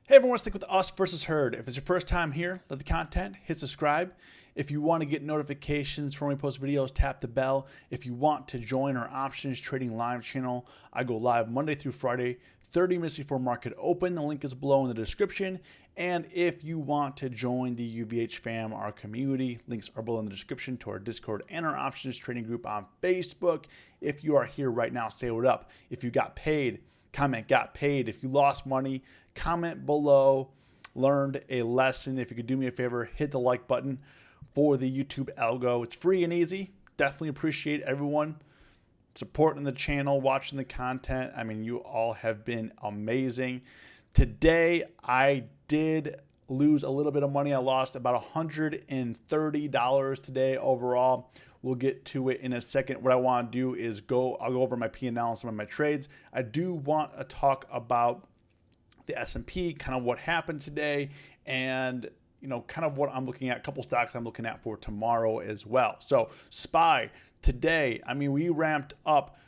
Hey everyone, stick with us versus herd. If it's your first time here, like the content, hit subscribe. If you want to get notifications from when we post videos, tap the bell. If you want to join our options trading live channel, I go live Monday through Friday, 30 minutes before market open. The link is below in the description. And if you want to join the UVH fam, our community, links are below in the description to our Discord and our options trading group on Facebook. If you are here right now, say what up. If you got paid, comment got paid. If you lost money, comment below. Learned a lesson. If you could do me a favor, hit the like button for the YouTube algo. It's free and easy. Definitely appreciate everyone supporting the channel, watching the content. I mean, you all have been amazing. Today, I did lose a little bit of money. I lost about $130 today overall. We'll get to it in a second. What I want to do is I'll go over my P&L and some of my trades. I do want to talk about the S&P, kind of what happened today, and kind of what I'm looking at, a couple stocks I'm looking at for tomorrow as well. So SPY today, I mean, we ramped up,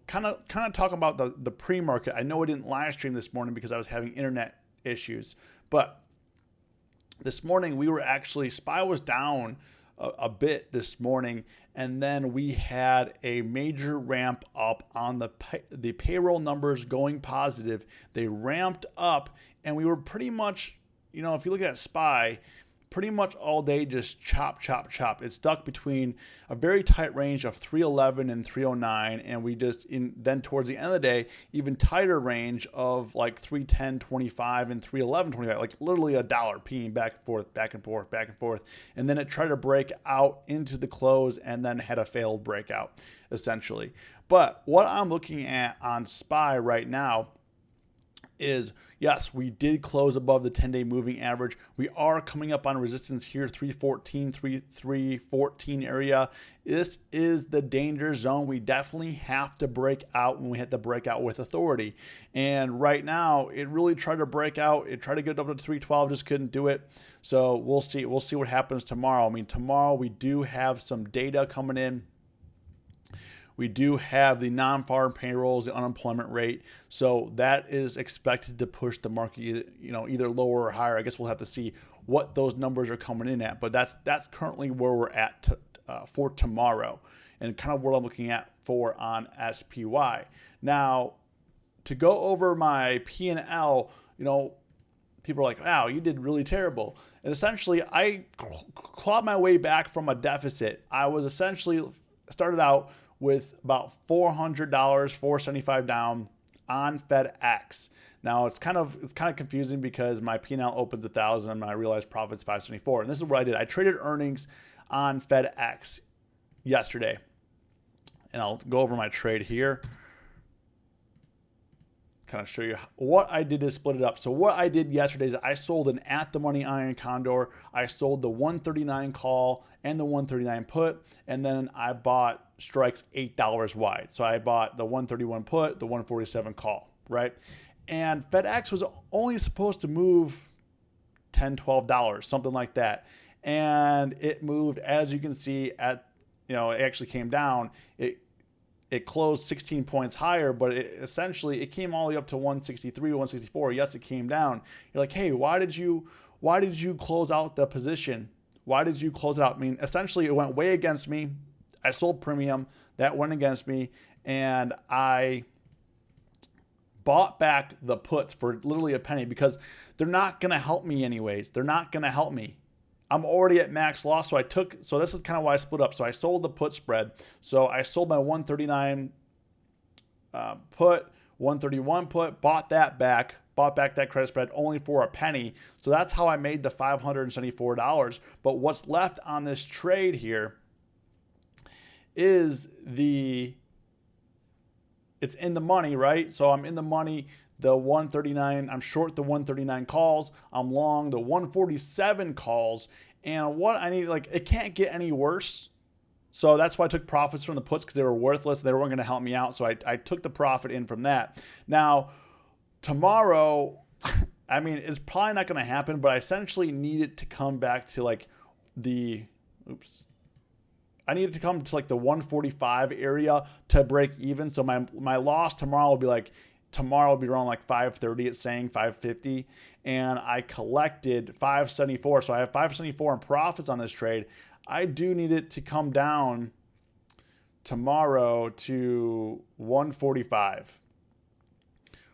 kind of talking about the pre-market. I know I didn't live stream this morning because I was having internet issues, but this morning SPY was down a bit this morning, and then we had a major ramp up on the payroll numbers going positive. They ramped up, and we were pretty much, if you look at SPY, pretty much all day just chop. It stuck between a very tight range of 311 and 309, and we then towards the end of the day, even tighter range of like 310.25 and 311.25, like literally $1 peeing back and forth. And then it tried to break out into the close and then had a failed breakout, essentially. But what I'm looking at on SPY right now is, yes, we did close above the 10-day moving average. We are coming up on resistance here, 314 area. This is the danger zone. We definitely have to break out when we hit the breakout with authority. And right now, it really tried to break out. It tried to get up to 312, just couldn't do it. So we'll see. We'll see what happens tomorrow. I mean, tomorrow we do have some data coming in. We do have the non-farm payrolls, the unemployment rate. So that is expected to push the market, either lower or higher. I guess we'll have to see what those numbers are coming in at. But that's currently where we're at for tomorrow, and kind of what I'm looking at for on SPY. Now, to go over my P&L, people are like, wow, you did really terrible. And essentially, I clawed my way back from a deficit. I was essentially started out with about $400, $475 down on FedEx. Now it's kind of confusing because my P&L opens 1,000 and my realized profit's 574. And this is what I did. I traded earnings on FedEx yesterday, and I'll go over my trade here. Kind of show you what I did to split it up. So what I did yesterday is I sold an at-the-money iron condor. I sold the 139 call and the 139 put, and then I bought strikes $8 wide. So I bought the 131 put, the 147 call, right? And FedEx was only supposed to move $10, $12, something like that. And it moved, as you can see, it actually came down. It closed 16 points higher, but it came all the way up to 163, 164. Yes, it came down. You're like, hey, why did you close out the position? Why did you close it out? I mean, essentially, it went way against me. I sold premium. That went against me, and I bought back the puts for literally a penny because they're not going to help me anyways. They're not going to help me. I'm already at max loss, so this is kind of why I split up. So I sold the put spread. So I sold my 139 put, 131 put, bought that back that credit spread only for a penny. So that's how I made the $574. But what's left on this trade here is it's in the money, right? So I'm in the money. The 139, I'm short the 139 calls. I'm long the 147 calls. And what I need, it can't get any worse. So that's why I took profits from the puts, because they were worthless. They weren't going to help me out. So I took the profit in from that. Now, tomorrow, I mean, it's probably not going to happen, but I essentially need it to come back to I need it to come to the 145 area to break even. So my loss tomorrow will be tomorrow will be around like 530, it's saying 550, and I collected 574. So I have 574 in profits on this trade. I do need it to come down tomorrow to 145.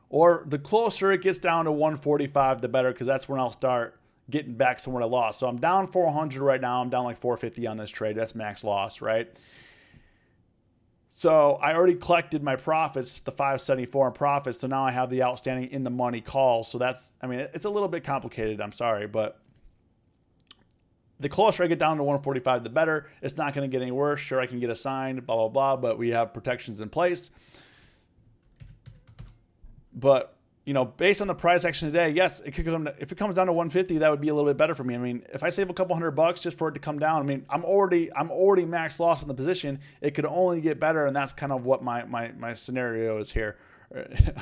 Or the closer it gets down to 145, the better, because that's when I'll start getting back somewhere I lost. So I'm down 400 right now. I'm down like 450 on this trade. That's max loss, right? So I already collected my profits, the 574 in profits. So now I have the outstanding in the money calls. So that's, I mean, it's a little bit complicated. I'm sorry, but the closer I get down to 145, the better. It's not going to get any worse. Sure, I can get assigned, blah, blah, blah, but we have protections in place. But, you know, based on the price action today, yes, it could come. If it comes down to 150, that would be a little bit better for me. I mean, if I save a couple $100 just for it to come down, I mean, I'm already max loss in the position. It could only get better, and that's kind of what my scenario is here,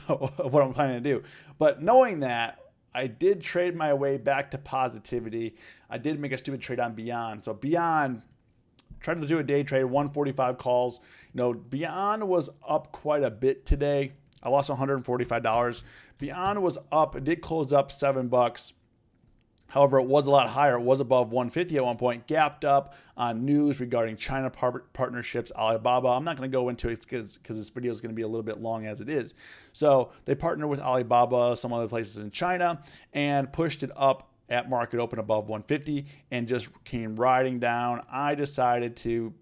what I'm planning to do. But knowing that, I did trade my way back to positivity. I did make a stupid trade on Beyond. So Beyond, tried to do a day trade, 145 calls. You know, Beyond was up quite a bit today. I lost $145. Beyond was up. It did close up $7. However, it was a lot higher. It was above 150 at one point. Gapped up on news regarding China partnerships, Alibaba. I'm not going to go into it because this video is going to be a little bit long as it is. So they partnered with Alibaba, some other places in China, and pushed it up at market open above 150 and just came riding down. I decided to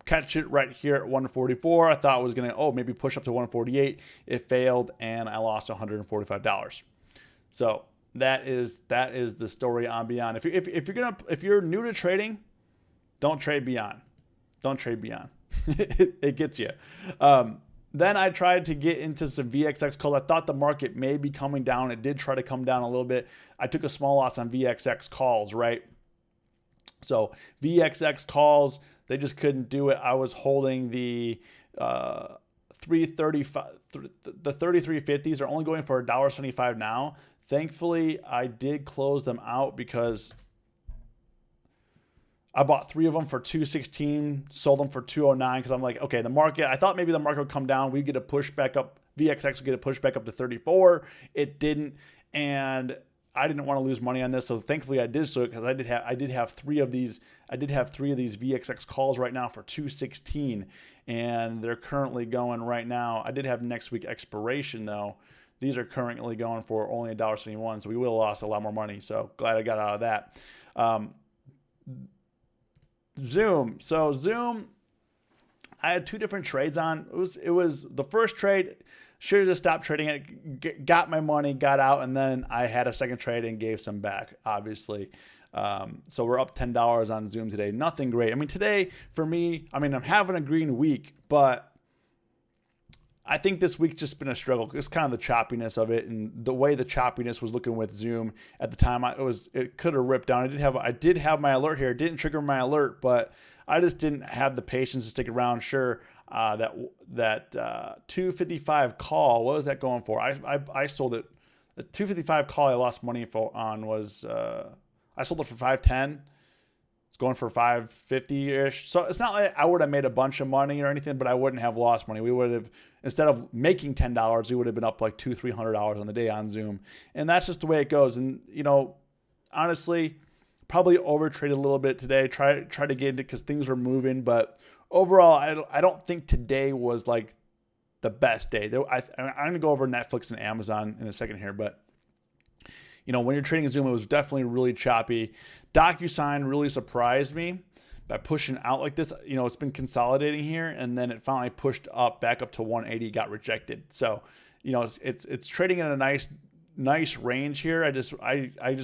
catch it right here at 144. I thought it was going to, maybe push up to 148. It failed, and I lost $145. So that is the story on Beyond. If you're new to trading, don't trade Beyond. Don't trade Beyond. It gets you. Then I tried to get into some VXX calls. I thought the market may be coming down. It did try to come down a little bit. I took a small loss on VXX calls, right? So VXX calls, they just couldn't do it. I was holding the 335, the 3350s are only going for $1.75 now. Thankfully, I did close them out because I bought 3 of them for $2.16, sold them for $2.09 because I'm like, okay, the market, I thought maybe the market would come down. We'd get a push back up. VXX would get a push back up to 34. It didn't. And I didn't want to lose money on this, so thankfully I did so because I did have 3 of these. I did have 3 of these VXX calls right now for $2.16, and they're currently going right now. I did have next week expiration though. These are currently going for only $1.71, so we will have lost a lot more money. So glad I got out of that. Zoom. So Zoom, I had 2 different trades on. It was the first trade. Should have just stopped trading it, got my money, got out, and then I had a second trade and gave some back, obviously. So we're up $10 on Zoom today. Nothing great. I mean, today, for me, I mean, I'm having a green week, but I think this week's just been a struggle. It's kind of the choppiness of it, and the way the choppiness was looking with Zoom at the time, it could have ripped down. I did have my alert here. It didn't trigger my alert, but I just didn't have the patience to stick around. Sure. That 255 call, what was that going for? I sold it. The 255 call I lost money on was I sold it for 510. It's going for 550-ish. So it's not like I would have made a bunch of money or anything, but I wouldn't have lost money. We would have, instead of making $10, we would have been up like $200-300 on the day on Zoom. And that's just the way it goes. And, you know, honestly, probably overtraded a little bit today. Try to get into because things were moving, but overall, I don't think today was like the best day. I'm going to go over Netflix and Amazon in a second here, but you know, when you're trading Zoom, it was definitely really choppy. DocuSign really surprised me by pushing out like this. You know, it's been consolidating here, and then it finally pushed up back up to 180, got rejected. So, you know, it's trading in a nice range here. I just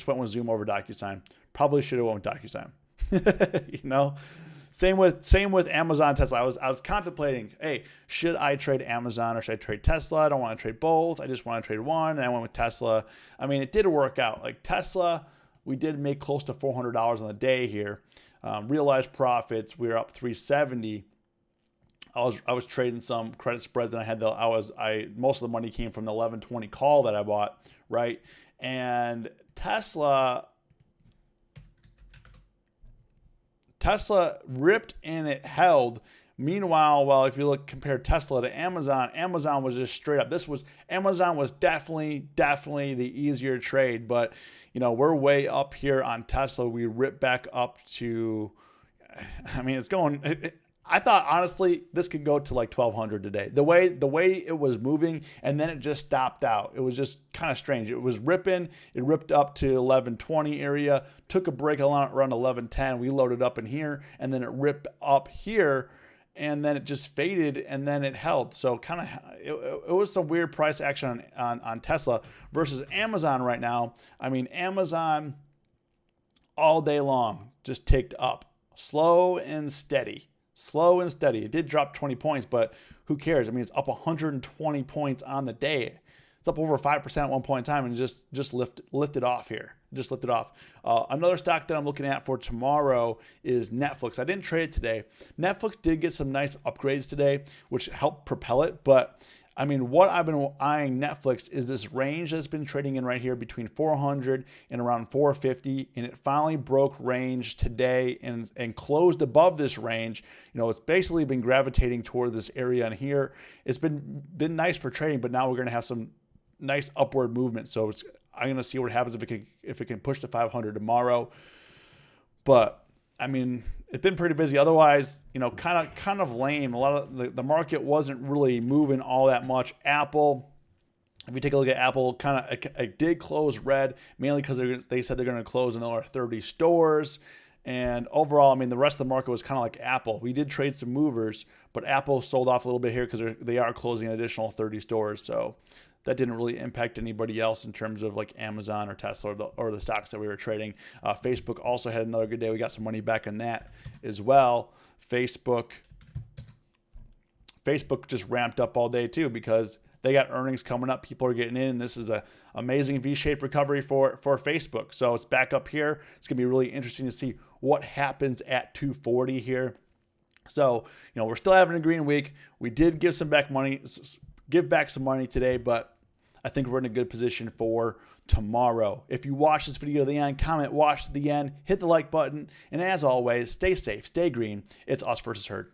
went with Zoom over DocuSign. Probably should have went with DocuSign. You know. Same with Amazon, Tesla. I was contemplating, hey, should I trade Amazon or should I trade Tesla? I don't want to trade both. I just want to trade one. And I went with Tesla. I mean, it did work out. Like Tesla, we did make close to $400 on the day here. Realized profits, we were up 370. I was trading some credit spreads, and most of the money came from the 1120 call that I bought, right? And Tesla ripped and it held, Meanwhile, well, if you compare Tesla to Amazon, Amazon was just straight up. Amazon was definitely the easier trade, but we're way up here on Tesla. We ripped back up to, I mean, it's going. I thought honestly this could go to like 1,200 today. The way it was moving, and then it just stopped out. It was just kind of strange. It was ripping. It ripped up to 1120 area, took a break around 1110. We loaded up in here, and then it ripped up here, and then it just faded, and then it held. So kind of it was some weird price action on Tesla versus Amazon right now. I mean, Amazon all day long just ticked up, slow and steady. It did drop 20 points, but who cares? I mean, it's up 120 points on the day. It's up over 5% at one point in time, and just lifted off here. Just lifted off. Another stock that I'm looking at for tomorrow is Netflix. I didn't trade it today. Netflix did get some nice upgrades today, which helped propel it, but I mean, what I've been eyeing Netflix is this range that's been trading in right here between 400 and around 450, and it finally broke range today and closed above this range. It's basically been gravitating toward this area in here. It's been nice for trading, but now we're going to have some nice upward movement. So I'm going to see what happens if it can push to 500 tomorrow. But I mean, it's been pretty busy. Otherwise, kind of lame. A lot of the market wasn't really moving all that much. Apple, if you take a look at Apple, it did close red, mainly because they said they're going to close another 30 stores. And overall, I mean, the rest of the market was kind of like Apple. We did trade some movers, but Apple sold off a little bit here because they are closing an additional 30 stores. So that didn't really impact anybody else in terms of like Amazon or Tesla or the stocks that we were trading. Facebook also had another good day. We got some money back on that as well. Facebook just ramped up all day too because they got earnings coming up. People are getting in. This is an amazing V-shaped recovery for Facebook. So it's back up here. It's going to be really interesting to see what happens at 240 here. So, we're still having a green week. We did give back some money today, but I think we're in a good position for tomorrow. If you watch this video to the end, comment, watch to the end, hit the like button, and as always, stay safe, stay green. It's us versus herd.